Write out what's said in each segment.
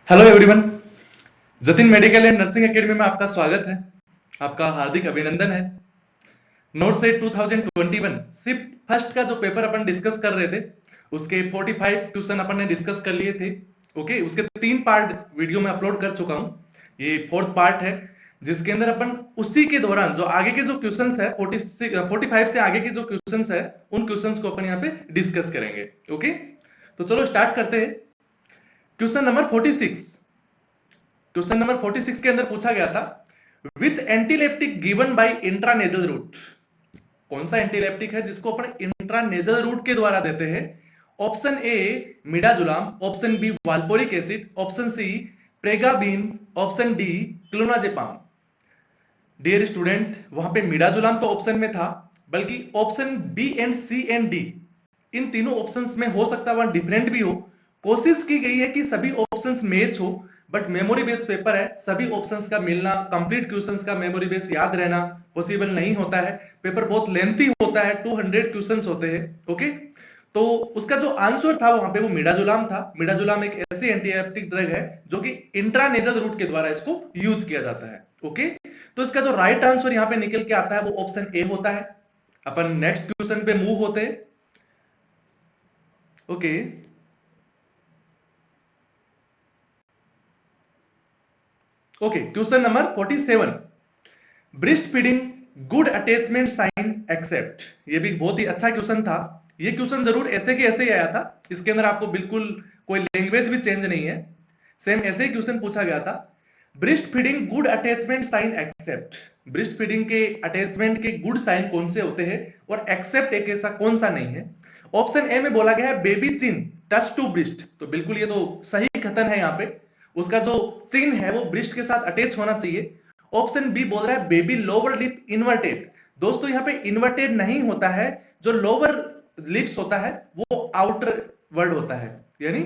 Hello everyone. Jatin medical and nursing academy में आपका स्वागत है। आपका हार्दिक अभिनंदन है। नोट सेट 2021 सिर्फ फर्स्ट का जो पेपर अपन डिस्कस कर रहे थे उसके 45 क्वेश्चन अपन ने डिस्कस कर लिए थे। ओके, उसके 3 पार्ट वीडियो में अपलोड कर चुका हूं। ये 4th पार्ट है जिसके अंदर अपन उसी के दौरान जो आगे के जो क्वेश्चंस है 45 से आगे के जो क्वेश्चंस है उन क्वेश्चंस को अपन यहाँ पे डिस्कस करेंगे। ओके, तो चलो स्टार्ट करते हैं। Question number 46। क्वेश्चन नंबर 46 के अंदर पूछा गया था which antiepileptic given by intranasal route. कौन सा एंटीलेप्टिक है जिसको अपन इंट्रानेजल रूट के द्वारा देते हैं? Option A midazolam, option B valproic acid, option C pregabalin, option D clonazepam. Dear student, वहां पे मिडाजुलाम तो ऑप्शन में था, बल्कि option B and C and D इन तीनों ऑप्शंस में हो सकता है वहां डिफरेंट भी हो। कोशिश की गई है कि सभी ऑप्शंस मैच हो, बट मेमोरी बेस पेपर है, सभी ऑप्शंस का मिलना, कंप्लीट क्वेश्चंस का मेमोरी बेस याद रहना पॉसिबल नहीं होता है। पेपर बहुत लेंथी होता है, 200 क्वेश्चंस होते हैं। ओके, तो उसका जो आंसर था वहां पे वो मिडाजुलाम था। मिडाजुलाम एक ऐसी एंटीबायोटिक ड्रग है जो कि इंट्रानेजल रूट के द्वारा इसको यूज किया जाता है। ओके, तो इसका जो राइट आंसर यहां पे निकल के आता है वो ऑप्शन ए होता है। अपन नेक्स्ट क्वेश्चन पे मूव होते हैं। Okay, okay, question number 47। Breast feeding good attachment sign except. ये भी बहुत ही अच्छा क्वेश्चन था। ये क्वेश्चन जरूर ऐसे के ऐसे ही आया था, इसके अंदर आपको बिल्कुल कोई लैंग्वेज भी चेंज नहीं है, सेम ऐसे ही क्वेश्चन पूछा गया था। Breast feeding good attachment sign except. Breast feeding के अटैचमेंट के गुड साइन कौन से होते हैं और एक्सेप्ट एक ऐसा कौन सा नहीं है? ऑप्शन ए में बोला गया है baby chin touch to breast, तो बिल्कुल ये तो सही कथन है। यहाँ पे उसका जो चिन है वो ब्रेस्ट के साथ अटैच होना चाहिए। ऑप्शन बी बोल रहा है बेबी लोअर लिप इन्वर्टेड। दोस्तों यहाँ पे इन्वर्टेड नहीं होता है, जो लोअर लिप्स होता है वो आउटर वर्ड होता है, यानी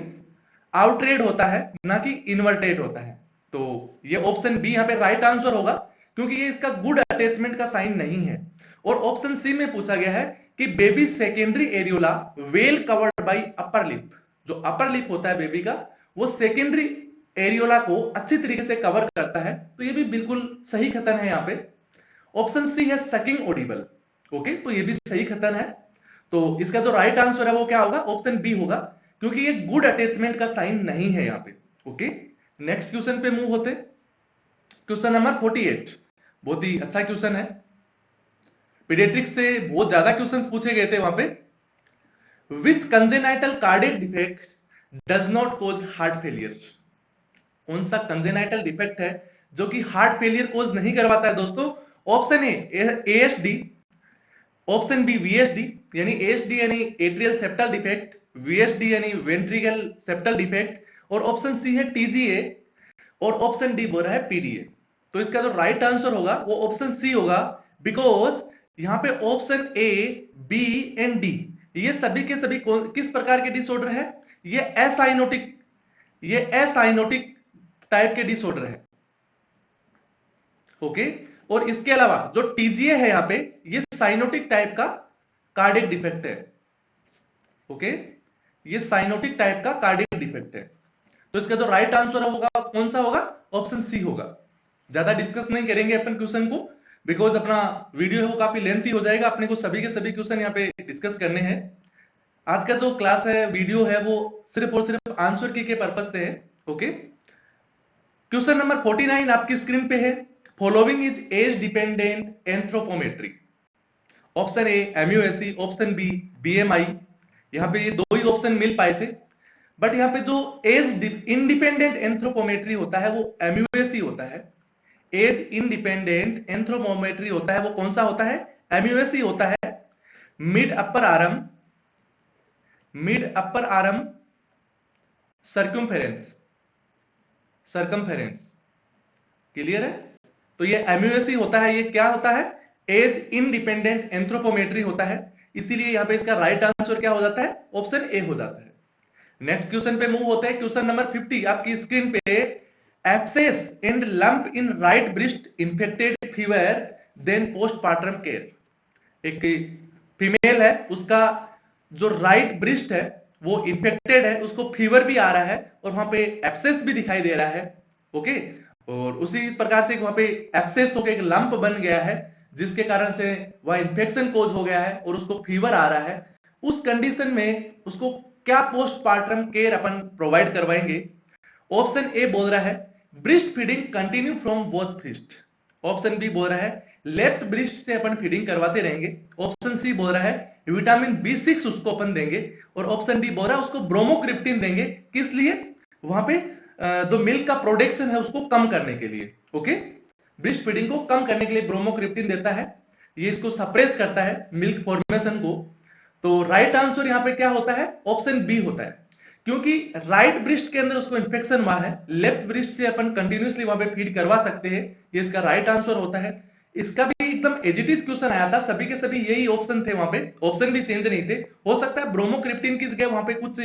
आउटरेड होता है, ना कि इन्वर्टेड होता है। तो ये ऑप्शन बी यहाँ पे राइट आंसर होगा, क्योंकि ये इसका गुड अटैचमेंट का साइन नहीं है। और ऑप्शन सी में पूछा गया है कि baby secondary areola well covered by upper lip. जो अपर लिप होता है बेबी का वो सेकेंडरी एरियोला को अच्छी तरीके से कवर करता है, तो ये भी बिल्कुल सही कथन है। यहाँ पे ऑप्शन सी है सकिंग ऑडिबल। ओके, तो ये भी सही कथन है। तो इसका जो राइट आंसर है वो क्या होगा? ऑप्शन बी होगा, क्योंकि ये गुड अटैचमेंट का साइन नहीं है यहाँ पे। ओके, नेक्स्ट क्वेश्चन पे मूव होते। क्वेश्चन नंबर 48 बहुत ही अच्छा क्वेश्चन है। पीडियाट्रिक्स से बहुत ज्यादा क्वेश्चंस पूछे गए थे वहां पे। Which congenital cardiac defect does not cause heart failure. कौन सा कंजेनाइटल डिफेक्ट है जो कि हार्ट फेलियर कॉज नहीं करवाता है दोस्तों? Option A ASD, option B VSD, यानी एएसडी यानी एट्रियल सेप्टल डिफेक्ट, वीएसडी यानी वेंट्रिकल सेप्टल डिफेक्ट, और ऑप्शन सी है टीजीए, और ऑप्शन डी बोल रहा है पीडीए। तो इसका जो राइट आंसर होगा वो ऑप्शन सी होगा, बिकॉज यहां पे option A, B and D ये सभी के सभी किस प्रकार के डिसऑर्डर है? ये एसाइनोटिक, ये एसाइनोटिक टाइप के डिसऑर्डर है। ओके, और इसके अलावा जो टीजीए है यहां पे ये साइनोटिक टाइप का कार्डियक डिफेक्ट है। ओके, ये साइनोटिक टाइप का कार्डियक डिफेक्ट है। तो इसका जो राइट आंसर होगा कौन सा होगा? ऑप्शन सी होगा। ज्यादा डिस्कस नहीं करेंगे अपन क्वेश्चन को, बिकॉज अपना वीडियो है वो काफी लेंथी हो जाएगा। अपने को सभी के सभी क्वेश्चन यहाँ पे डिस्कस करने हैं। आज का जो क्लास है, वीडियो है, वो सिर्फ और सिर्फ आंसर की के पर्पज से है। ओके, क्वेश्चन नंबर 49 आपकी स्क्रीन पे है। Following is age dependent anthropometry. Option A MUSC, option B BMI. यहां पे ये दो ही ऑप्शन मिल पाए थे, बट यहां पे जो एज इंडिपेंडेंट एंथ्रोपोमेट्री होता है वो एमयूएससी होता है। एज इंडिपेंडेंट एंथ्रोपोमेट्री होता है वो कौन सा होता है? एमयूएससी होता है। Mid upper arm, mid upper arm circumference, circumference, clear है? तो ये एमयूएससी होता है। ये क्या होता है? एज इंडिपेंडेंट एंथ्रोपोमेट्री होता है। इसीलिए यहां पे इसका राइट आंसर क्या हो जाता है? ऑप्शन ए हो जाता है। नेक्स्ट क्वेश्चन पे मूव होते हैं। क्वेश्चन नंबर 50 आपकी स्क्रीन पे। Abscess and lump in right breast infected fever then postpartum care. एक फीमेल है, उसका जो राइट ब्रेस्ट है वो इन्फेक्टेड है, उसको फीवर भी आ रहा है और वहां पे एब्सेस भी दिखाई दे रहा है, ओके। और उसी प्रकार से वहां पे एब्सेस होकर एक लंप बन गया है जिसके कारण से वह इन्फेक्शन कोज हो गया है और उसको फीवर आ रहा है। उस कंडीशन में उसको क्या पोस्टमार्टम केयर अपन प्रोवाइड करवाएंगे? ऑप्शन ए बोल रहा है breast feeding continue from both breast. Option B बोल रहा है लेफ्ट ब्रेस्ट से अपन फीडिंग करवाते रहेंगे। ऑप्शन सी बोल रहा है विटामिन बी6 उसको अपन देंगे। और ऑप्शन डी बोल रहा है उसको ब्रोमोक्रिप्टिन देंगे। किस लिए? वहां पे जो मिल्क का प्रोडक्शन है उसको कम करने के लिए, ओके। ब्रेस्ट फीडिंग को कम करने के लिए ब्रोमोक्रिप्टिन देता है, ये इसको सप्रेस करता है मिल्क फॉर्मेशन को। तो राइट आंसर यहां पे क्या होता है? ऑप्शन बी होता है, क्योंकि राइट ब्रेस्ट के अंदर उसको इंफेक्शन हुआ है, लेफ्ट ब्रेस्ट से अपन कंटिन्यूअसली वहां पे फीड करवा सकते हैं, ये इसका राइट आंसर होता है। इसका भी एकदम एजिटिव क्वेश्चन आया था, सभी के सभी यही ऑप्शन थे, वहां पे ऑप्शन भी चेंज नहीं थे। हो सकता है ब्रोमोक्रिप्टिन की जगह वहां पे कुछ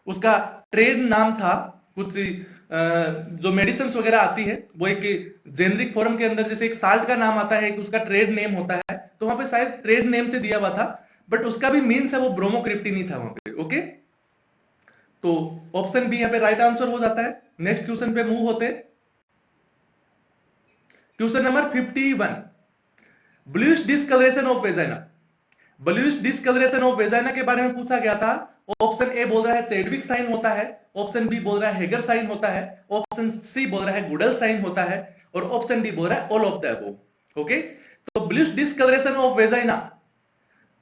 उसका ट्रेड नाम था, कुछ जो मेडिसिन वगैरह आती है वो एक जेनरिक फॉर्म के अंदर, जैसे एक साल्ट का नाम आता है, एक उसका ट्रेड नेम होता है, तो वहां पे शायद ट्रेड नेम से दिया हुआ था, बट उसका भी मीन्स है वो ब्रोमोक्रिप्टिन ही था वहां पे, ओके। तो ऑप्शन बी यहां पे राइट आंसर हो जाता है। नेक्स्ट क्वेश्चन पे मूव होते हैं। Question number 51, bluish discolouration of vagina. Bluish discolouration of vagina के बारे में पूछा गया था। ऑप्शन ए बोल रहा है चैडविक साइन होता है। ऑप्शन बी बोल रहा है हेगर साइन होता है। ऑप्शन सी बोल रहा है गुडल साइन होता है। और ऑप्शन डी बोल रहा है all of the above, okay. तो bluish discolouration of vagina,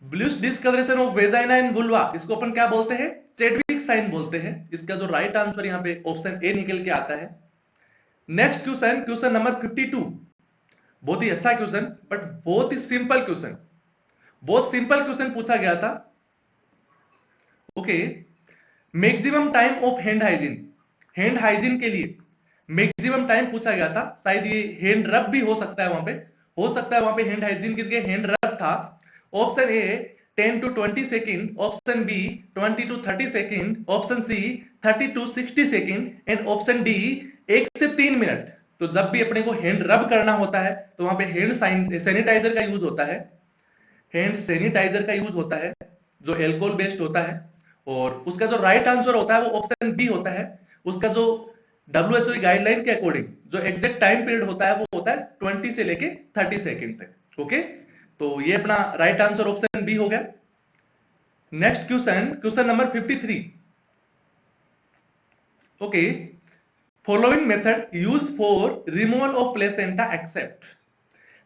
bluish discolouration of vagina and vulva, इसको अपन क्या बोलते हैं? चैडविक साइन बोलते हैं। इसका जो राइट आंसर यहां पे ऑप्शन ए निकल के आता है। नेक्स्ट क्वेश्चन, क्वेश्चन नंबर 52, बहुत ही अच्छा क्वेश्चन बट बहुत ही सिंपल क्वेश्चन, बहुत सिंपल क्वेश्चन पूछा गया था, okay. Maximum time of hand hygiene, hand hygiene के लिए मैक्सिमम टाइम पूछा गया था। शायद ये हैंड रब भी हो सकता है, वहां पे हो सकता है वहां पे हैंड हाइजीन की जगह हैंड रब था। Option A 10 to 20 second, option B 20 to 30 second, option C 30 to 60 second and option D 1 से 3 मिनट। तो जब भी अपने को हैंड रब करना होता है तो वहां पे हैंड सैनिटाइजर का यूज होता है, हैंड सैनिटाइजर का यूज होता है जो एल्कोहल बेस्ड होता है। और उसका जो राइट आंसर होता है वो ऑप्शन बी होता है। उसका जो WHO गाइडलाइन के अकॉर्डिंग जो एग्जैक्ट टाइम पीरियड होता है वो होता है 20 से लेके 30 सेकेंड तक, ओके। तो ये अपना राइट आंसर ऑप्शन बी हो गया। Next question, question number 53, okay. Following method use for removal of placenta except.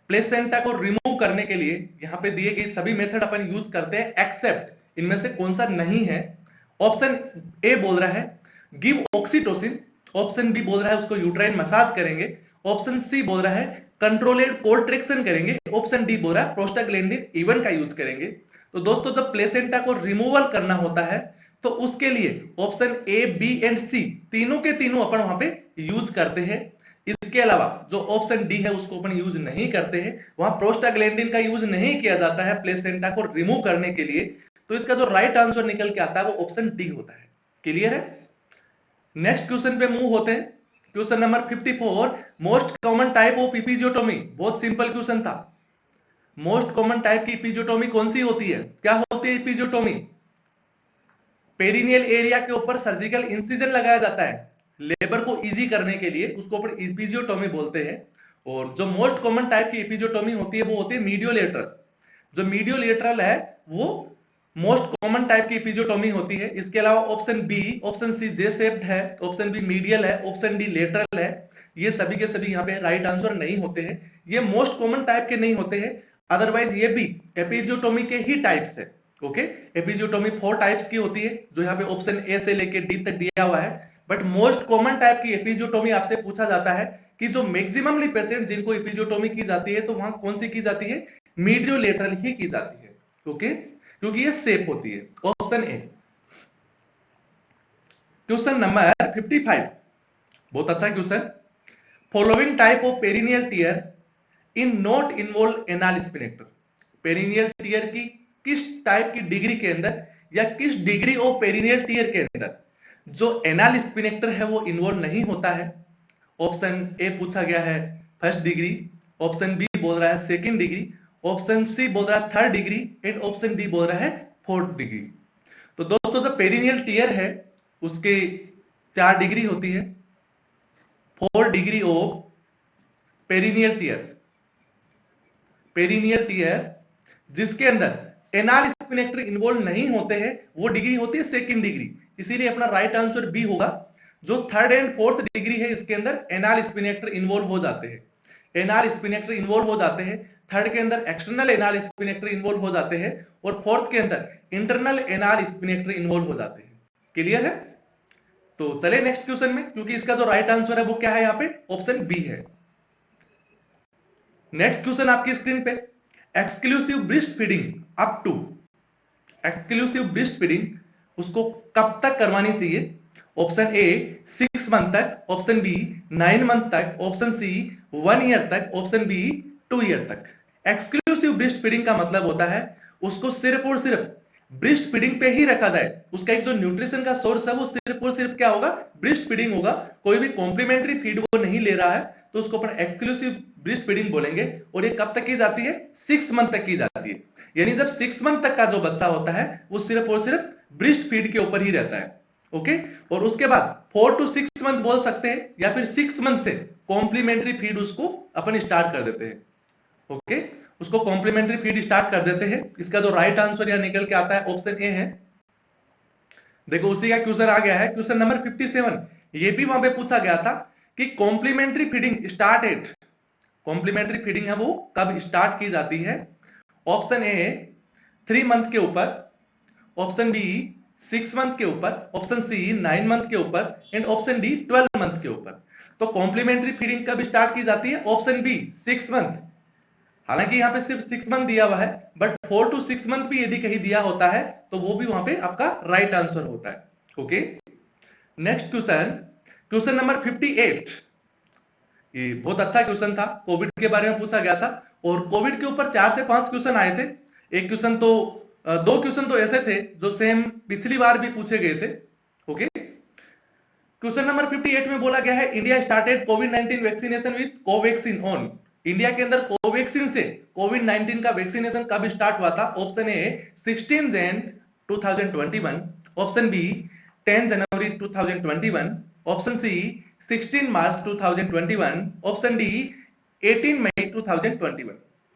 Placenta को रिमूव करने के लिए यहां पे दिए गए सभी मेथड अपन यूज करते हैं, एक्सेप्ट इनमें से कौन सा नहीं है? ऑप्शन ए बोल रहा है गिव ऑक्सीटोसिन। ऑप्शन बी बोल रहा है उसको यूट्राइन मसाज करेंगे। ऑप्शन सी बोल रहा है कंट्रोलेड कोल्ट्रेक्शन करेंगे। ऑप्शन डी बोल रहा है प्रोस्टाग्लैंडिन इवन का यूज करेंगे। तो दोस्तों जब प्लेसेंटा को रिमूवल करना होता है तो उसके लिए ऑप्शन ए बी एंड सी तीनों के तीनों अपन वहां पे यूज करते हैं। इसके अलावा जो ऑप्शन डी है उसको अपन यूज नहीं करते हैं, वहां प्रोस्टाग्लैंडिन का यूज नहीं किया जाता है प्लेसेंटा को रिमूव करने के लिए। तो इसका जो राइट आंसर निकल के आता है वो ऑप्शन डी होता है। क्लियर है? नेक्स्ट क्वेश्चन पे मूव होते हैं। Question number 54, most common type of episiotomy. बहुत सिंपल क्वेश्चन था। मोस्ट कॉमन टाइप की इपिजियोटोमी कौन सी होती है? क्या होती है इपिजियोटोमी? पेरिनियल एरिया के ऊपर सर्जिकल इंसिजन लगाया जाता है लेबर को इजी करने के लिए, उसको अपन इपिजियोटोमी बोलते हैं। और जो मोस्ट कॉमन टाइप की इपिजियोटोमी होती है वो होती है मीडियोलेटरल। जो मीडियोलेटरल है वो मोस्ट कॉमन टाइप की इपिजियोटोमी होती है। इसके अलावा option B, option C J shaped है, ऑप्शन बी मीडियल है, ऑप्शन डी लेटरल है। ये सभी के सभी यहाँ पे राइट आंसर नहीं होते हैं, ये मोस्ट कॉमन टाइप के नहीं होते हैं। अदरवाइज ये भी एपिजियोटोमी के ही टाइप्स है, ओके। एपिजियोटोमी 4 टाइप्स की होती है जो यहाँ पे ऑप्शन ए से लेके डी तक दिया हुआ है। बट मोस्ट कॉमन टाइप की एपिजियोटोमी आपसे पूछा जाता है कि जो मैक्सिममली पेशेंट जिनको एपिजियोटोमी की जाती है तो वहां कौन सी की जाती है? मीडियोलेटरल ही की जाती है, ओके, क्योंकि ये सेफ होती है। Option A. क्वेश्चन नंबर 55, बहुत अच्छा question. Following type of perineal tear in not involve anal sphincter. Perineal tear की किस टाइप की डिग्री के अंदर या किस डिग्री ऑफ पेरिनियल टियर के अंदर जो एनाल स्पिनेक्टर है वो इन्वॉल्व नहीं होता है? ऑप्शन ए पूछा गया है फर्स्ट डिग्री, ऑप्शन बी बोल रहा है सेकंड डिग्री, ऑप्शन सी बोल रहा है third degree and option D बोल रहा है फोर्थ डिग्री। तो दोस्तों जो पेरिनियल टीयर है उसके 4 डिग्री होती है, 4 degree of perennial tier, perennial tier जिसके अंदर एनाल स्पिनेक्टर इन्वॉल्व नहीं होते हैं वो डिग्री होती है सेकंड डिग्री, इसीलिए अपना राइट आंसर बी होगा। जो थर्ड एंड फोर्थ डिग्री है इसके अंदर एनाल स्पिनेक्टर इन्वॉल्व हो जाते हैं, एनाल स्पिनेक्टर इन्वॉल्व हो जाते हैं। थर्ड के अंदर एक्सटर्नल एनाल स्पिनेक्टर इन्वॉल्व हो जाते हैं और फोर्थ के अंदर इंटरनल एनाल स्पिनेक्टर इन्वॉल्व हो जाते हैं। क्लियर है? तो चले नेक्स्ट क्वेश्चन में, क्योंकि इसका जो राइट आंसर है वो क्या है यहाँ पे, ऑप्शन बी है। नेक्स्ट क्वेश्चन आपकी स्क्रीन पे, exclusive breast feeding up to, exclusive breast feeding उसको कब तक करवानी चाहिए? ऑप्शन ए 6 मंथ तक, ऑप्शन बी 9 मंथ तक, ऑप्शन सी 1 ईयर तक, ऑप्शन बी 2 ईयर तक। एक्सक्लूसिव ब्रेस्ट फीडिंग का मतलब होता है उसको सिर्फ और सिर्फ ब्रेस्ट फीडिंग पे ही रखा जाए, उसका एक जो न्यूट्रिशन का सोर्स है वो सिर्फ और सिर्फ क्या होगा, ब्रेस्ट फीडिंग होगा, कोई भी कॉम्प्लीमेंट्री फीड वो नहीं ले रहा है, तो उसको अपन एक्सक्लूसिव ब्रेस्ट फीडिंग बोलेंगे। और ये कब तक की जाती है? 6 मंथ तक की जाती है, यानी जब 6 मंथ तक का जो बच्चा होता है वो सिर्फ और सिर्फ ब्रेस्ट फीड के ऊपर ही रहता है। ओके, और उसके बाद 4 to 6 मंथ बोल सकते हैं, या फिर 6 मंथ से कॉम्प्लीमेंट्री फीड उसको अपन स्टार्ट कर देते हैं। ओके, उसको कॉम्प्लीमेंट्री फीड स्टार्ट कर देते हैं। इसका जो राइट आंसर यहां निकल के आता है ऑप्शन ए है। देखो उसी का क्वेश्चन आ गया है, क्वेश्चन नंबर 57। ये भी वहां पे पूछा गया था कि complementary feeding start at, complementary feeding है वो कब स्टार्ट की जाती है? ऑप्शन ए 3 मंथ के ऊपर, ऑप्शन बी 6 मंथ के ऊपर, ऑप्शन सी 9 मंथ के ऊपर एंड ऑप्शन डी 12 मंथ के ऊपर। तो कॉम्प्लीमेंट्री फीडिंग कब स्टार्ट की जाती है? Option B 6 month. हालांकि यहाँ पे सिर्फ 6 मंथ दिया हुआ है, बट 4 to 6 मंथ भी यदि कहीं दिया होता है तो वो भी वहां पे आपका राइट आंसर होता है। Okay, next question, question number 58। ये बहुत अच्छा क्वेश्चन था, कोविड के बारे में पूछा गया था और कोविड के ऊपर 4 से 5 क्वेश्चन आए थे। एक क्वेश्चन तो 2 क्वेश्चन तो ऐसे थे जो सेम पिछली बार भी पूछे गए थे। ओके, क्वेश्चन नंबर 58 में बोला गया है India started covid vaccination with Covaxin on, India के अंदर कोवैक्सीन से कोविड-19 का वैक्सीनेशन कब स्टार्ट हुआ था? ऑप्शन ए 16 जन 2021, ऑप्शन बी 10 जनवरी 2021, ऑप्शन सी 16 मार्च 2021, ऑप्शन डी 18 मई 2021।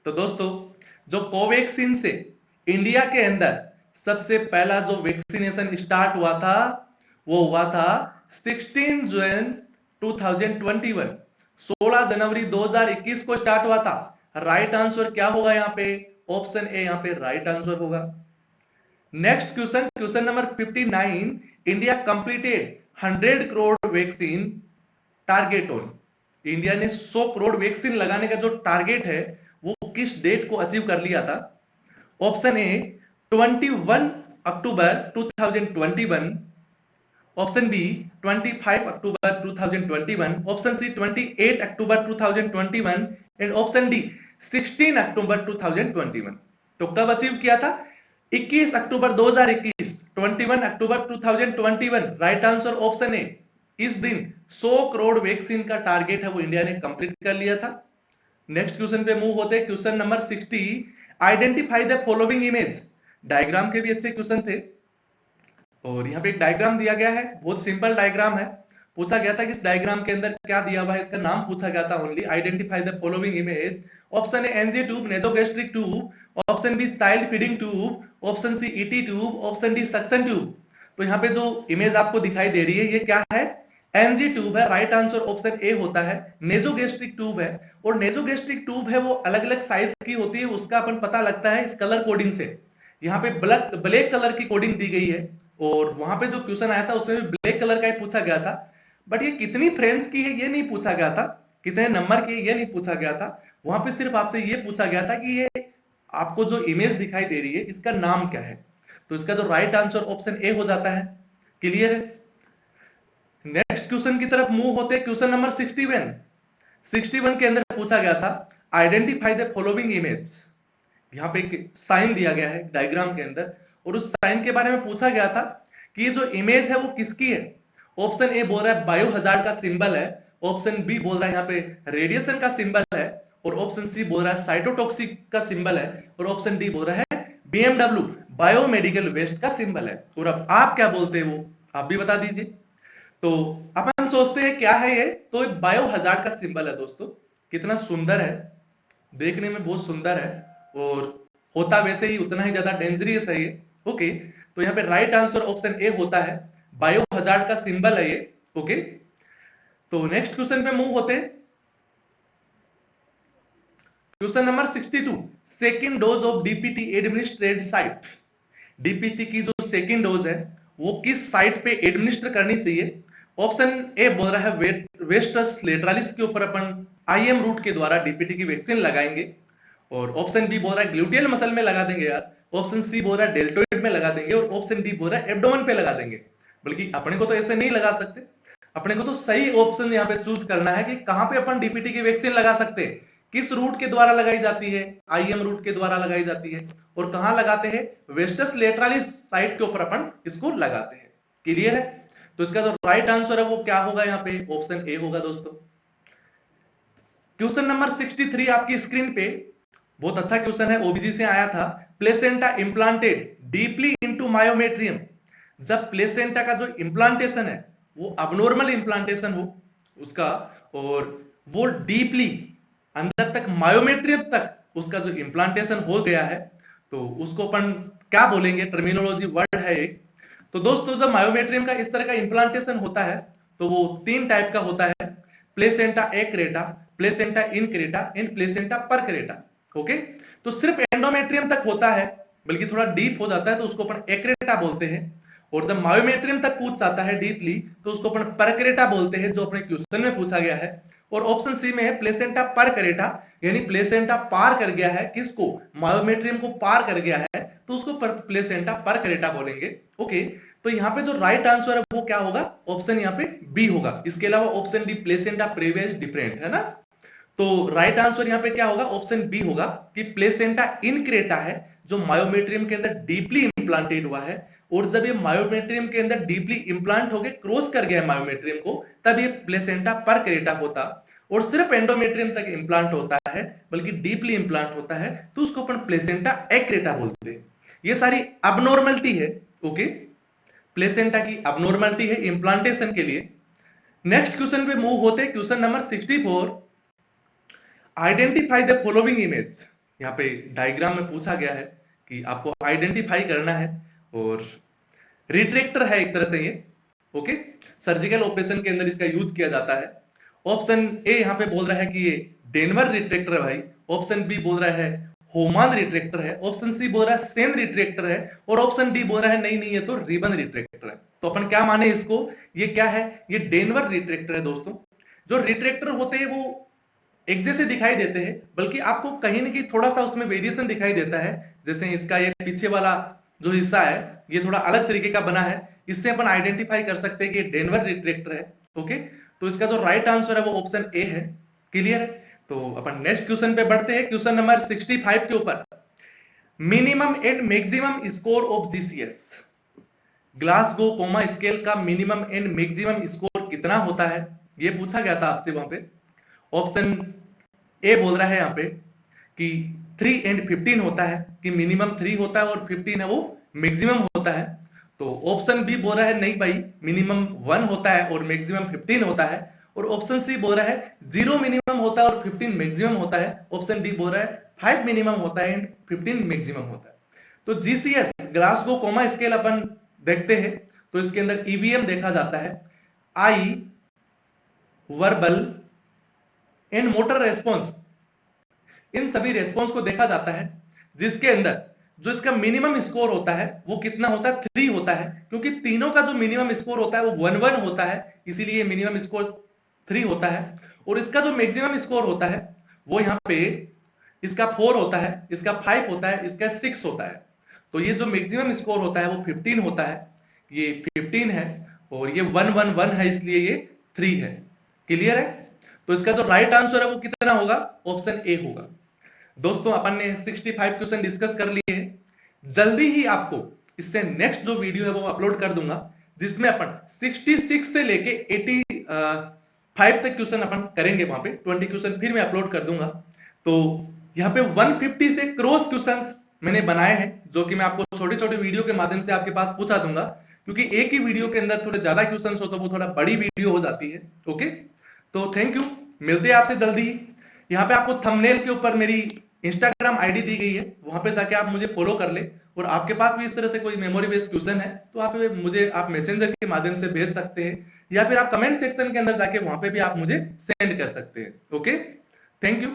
तो दोस्तों जो कोवैक्सीन से इंडिया के अंदर सबसे पहला जो वैक्सीनेशन स्टार्ट हुआ था वो हुआ था 16 जून 2021, 16 जनवरी 2021 को स्टार्ट हुआ था। राइट आंसर क्या होगा यहाँ पे? ऑप्शन ए यहाँ पे राइट आंसर होगा। Next question, question number 59। India completed 100 crore vaccine target on, India ने 100 करोड़ वैक्सीन लगाने का जो टारगेट है वो किस डेट को अचीव कर लिया था? ऑप्शन ए 21 अक्टूबर 2021, ऑप्शन बी 25 अक्टूबर 2021, ऑप्शन सी 28 अक्टूबर 2021 एंड ऑप्शन डी 16 अक्टूबर 2021। तो कब अचीव किया था? 21 अक्टूबर 2021, 21 अक्टूबर 2021। Right answer option A. इस दिन 100 करोड़ वैक्सीन का टारगेट है वो इंडिया ने कंप्लीट कर लिया था। नेक्स्ट क्वेश्चन पे मूव होते हैं, question number 60। Identify the following image, diagram के भी अच्छे क्वेश्चन थे और यहाँ पे एक डायग्राम दिया गया है, बहुत सिंपल डायग्राम है। पूछा गया था कि इस डायग्राम के अंदर क्या दिया हुआ है, इसका नाम पूछा गया था only. Identify the following image. Option A NG tube, nasogastric tube, option B child feeding tube, option C ET tube, option D suction tube. तो यहाँ पे जो इमेज आपको दिखाई दे रही है ये क्या है? एनजी ट्यूब है। राइट आंसर ऑप्शन ए होता है। नेजोगैस्ट्रिक ट्यूब है, और नेजोगैस्ट्रिक ट्यूब है वो अलग अलग साइज की होती है, उसका अपन पता लगता है इस कलर कोडिंग से। यहाँ पे ब्लैक कलर की कोडिंग दी गई है और वहां पे जो क्वेश्चन आया था उसमें भी ब्लैक कलर का ही पूछा गया था, बट ये कितनी फ्रेंच की है ये नहीं पूछा गया था, कितने नंबर की है ये नहीं पूछा गया था। वहां पे सिर्फ आपसे ये पूछा गया था कि ये आपको जो इमेज दिखाई दे रही है इसका नाम क्या है। तो इसका जो राइट आंसर ऑप्शन ए हो जाता है। क्लियर है? नेक्स्ट क्वेश्चन की तरफ मूव होते हैं, क्वेश्चन नंबर 61 के अंदर पूछा गया था आइडेंटिफाई द फॉलोइंग इमेज। यहाँ पे एक साइन दिया गया है डायग्राम के अंदर और उस साइन के बारे में पूछा गया था कि ये जो इमेज है वो किसकी है। ऑप्शन ए बोल रहा है बायो हजार्ड का सिंबल है, ऑप्शन बी बोल रहा है यहाँ पे रेडिएशन का सिंबल है, और ऑप्शन सी बोल रहा है साइटोटॉक्सिक का सिंबल है, और ऑप्शन डी बोल रहा है BMW बायोमेडिकल वेस्ट का सिंबल है। और अब आप क्या बोलते हो आप भी बता दीजिए। तो अपन सोचते हैं क्या है ये, तो बायो हजार्ड का सिंबल है दोस्तों। कितना सुंदर है, देखने में बहुत सुंदर है और होता वैसे ही उतना ही ज्यादा डेंजरियस है ये। ओके, तो यहाँ पे राइट आंसर ऑप्शन ए होता है, बायो हजार्ड का सिंबल है ये। ओके, तो नेक्स्ट क्वेश्चन पे मूव होते हैं। Question number 62, second dose of DPT administered site. DPT की जो सेकेंड डोज है वो किस साइट पे एडमिनिस्टर करनी चाहिए। ऑप्शन ए बोल रहा है वेस्टस लेटरालिस के ऊपर अपन आईएम रूट के द्वारा डीपीटी की वैक्सीन लगाएंगे। और ऑप्शन बी बोल रहा है ग्लूटियल मसल में लगा देंगे यार। ऑप्शन सी बोल रहा है डेल्टोइड में लगा देंगे। और ऑप्शन डी बोल रहा है एब्डोमेन पे लगा देंगे। बल्कि अपने को तो ऐसे नहीं लगा सकते, अपने को तो सही ऑप्शन यहाँ पे चूज करना है कि कहां पे अपन डीपीटी की वैक्सीन लगा सकते हैं, किस रूट के द्वारा लगाई जाती है, आईएम रूट के द्वारा लगाई जाती है, और कहां लगाते हैं, वेस्टस लेटरालिस साइट के ऊपर अपन इसको लगाते हैं। क्लियर है? तो इसका जो राइट आंसर है वो क्या होगा, यहाँ पे ऑप्शन ए होगा दोस्तों। क्वेश्चन नंबर 63 आपकी स्क्रीन पे, बहुत अच्छा क्वेश्चन है, ओबीजी से आया था। Placenta implanted deeply into myometrium. जब प्लेसेंटा का जो इम्प्लांटेशन है वो अबनॉर्मल इम्प्लांटेशन हो उसका, और वो डीपली अंदर तक मायोमेट्रियम तक उसका जो इम्प्लांटेशन हो गया है, तो उसको अपन क्या बोलेंगे, टर्मिनोलॉजी वर्ड है एक। तो दोस्तों जब मायोमेट्रियम का इस तरह का इम्प्लांटेशन होता है तो वो तीन टाइप का होता है, placenta accreta, placenta increta and placenta percreta. Okay, तो सिर्फ एंडोमेट्रियम तक होता है, बल्कि थोड़ा डीप हो जाता है तो उसको अपन एक्रेटा बोलते हैं। और जब मायोमेट्रियम तक पूछ जाता है डीपली तो उसको अपन परक्रेटा बोलते हैं, जो अपने क्वेश्चन में पूछा गया है। और ऑप्शन सी में है प्लेसेंटा परक्रेटा, यानी प्लेसेंटा पार कर गया है, किसको, मायोमेट्रियम को पार कर गया है, तो उसको प्लेसेंटा परक्रेटा बोलेंगे। ओके, तो यहाँ पे जो राइट आंसर है वो क्या होगा, ऑप्शन यहाँ पे बी होगा। इसके अलावा option D placenta previous different है ना। तो राइट आंसर यहाँ पे क्या होगा, ऑप्शन बी होगा कि प्लेसेंटा इनक्रेटा है, जो मायोमेट्रियम के अंदर डीपली इंप्लांटेड हुआ है। और जब ये मायोमेट्रियम के अंदर डीपली इंप्लांट होके क्रॉस कर गया है मायोमेट्रियम को, तब ये प्लेसेंटा परक्रेटा होता। और सिर्फ एंडोमेट्रियम तक इंप्लांट होता है, बल्कि डीपली इंप्लांट होता है, तो उसको अपन प्लेसेंटा एक्रेटा बोलते हैं। ये सारी अबनॉर्मलिटी है। ओके, प्लेसेंटा की अबनॉर्मलिटी है इंप्लांटेशन के लिए। नेक्स्ट क्वेश्चन पे मूव होते हैं, question number 64, identify the following image. यहाँ पे डायग्राम में पूछा गया है कि आपको आइडेंटिफाई करना है, और रिट्रैक्टर है एक तरह से ये। ओके, सर्जिकल ऑपरेशन के अंदर इसका यूज किया जाता है। ऑप्शन ए यहाँ पे बोल रहा है कि ये डेनवर रिट्रैक्टर है भाई। ऑप्शन बी बोल रहा है होमान रिट्रैक्टर है। ऑप्शन सी बोल रहा है सेन रिट्रैक्टर है। और ऑप्शन डी बोल रहा है नहीं नहीं ये तो रिबन रिट्रैक्टर है। तो अपन क्या माने इसको, ये क्या है, ये डेनवर रिट्रैक्टर है दोस्तों। जो रिट्रैक्टर होते हैं वो एक जैसे दिखाई देते हैं, बल्कि आपको कहीं ना कहीं थोड़ा सा उसमें वेरिएशन दिखाई देता है। जैसे इसका ये पीछे वाला जो हिस्सा है ये थोड़ा अलग तरीके का बना है, इससे अपन आइडेंटिफाई कर सकते हैं कि डेनवर रिट्रैक्टर है। ओके, तो इसका जो राइट आंसर है वो ऑप्शन ए है। क्लियर है? तो अपन नेक्स्ट क्वेश्चन पे बढ़ते हैं, क्वेश्चन नंबर 65 के ऊपर, minimum and maximum score of GCS. Glasgow coma scale का मिनिमम एंड मैक्सिमम स्कोर कितना होता है, ये पूछा गया था आपसे वहां पे। ऑप्शन ए बोल रहा है यहाँ पे कि 3 एंड 15 होता है, कि मिनिमम 3 होता है और 15 है वो मैक्सिमम होता है। तो ऑप्शन बी बोल रहा है नहीं भाई, मिनिमम 1 होता है और मैक्सिमम 15 होता है। और ऑप्शन सी बोल रहा है 0 मिनिमम होता है और 15 मैक्सिमम होता है। ऑप्शन डी बोल रहा है 5 मिनिमम होता है एंड 15 मैक्सिमम होता है। तो जीसीएस ग्लासगो कोमा स्केल अपन देखते हैं तो इसके अंदर ईवीएम देखा जाता है, आई, वर्बल एंड मोटर रेस्पॉन्स, इन सभी रेस्पॉन्स को देखा जाता है, जिसके अंदर जो इसका मिनिमम स्कोर होता है वो कितना होता है, 3 होता है। क्योंकि तीनों का जो मिनिमम स्कोर होता है वो 1-1 होता है, इसीलिए मिनिमम स्कोर 3 होता है। और इसका जो मैक्सिमम स्कोर होता है वो यहाँ पे इसका 4 होता है, इसका 5 होता है, इसका 6 होता है। तो ये जो मैक्सिमम स्कोर होता है वो 15 होता है, ये 15 है, और ये 1-1-1 है, इसलिए ये 3 है। क्लियर है? तो इसका जो राइट आंसर है वो कितना होगा, ऑप्शन ए होगा। दोस्तों अपन ने 65 क्वेश्चन डिस्कस कर लिए हैं। जल्दी ही आपको इससे नेक्स्ट जो वीडियो है वो अपलोड कर दूंगा, जिसमें अपन 66 से लेके 85 तक क्वेश्चन अपन करेंगे। वहां पे 20 क्वेश्चन फिर मैं अपलोड कर दूंगा। तो यहाँ पे 150 से क्रॉस क्वेश्चंस मैंने बनाए हैं, जो कि मैं आपको छोटे छोटे वीडियो के माध्यम से आपके पास पहुंचा दूंगा, क्योंकि एक ही वीडियो के अंदर थोड़े ज्यादा क्वेश्चन हो तो वो थोड़ा बड़ी वीडियो हो जाती है। ओके, तो थैंक यू, मिलते हैं आपसे जल्दी ही। यहाँ पे आपको थंबनेल के ऊपर मेरी इंस्टाग्राम आईडी दी गई है, वहां पे जाके आप मुझे फॉलो कर ले। और आपके पास भी इस तरह से कोई मेमोरी बेस्ड क्वेश्चन है तो आप मुझे आप मैसेंजर के माध्यम से भेज सकते हैं, या फिर आप कमेंट सेक्शन के अंदर जाके वहां पे भी आप मुझे सेंड कर सकते हैं। Okay, thank you.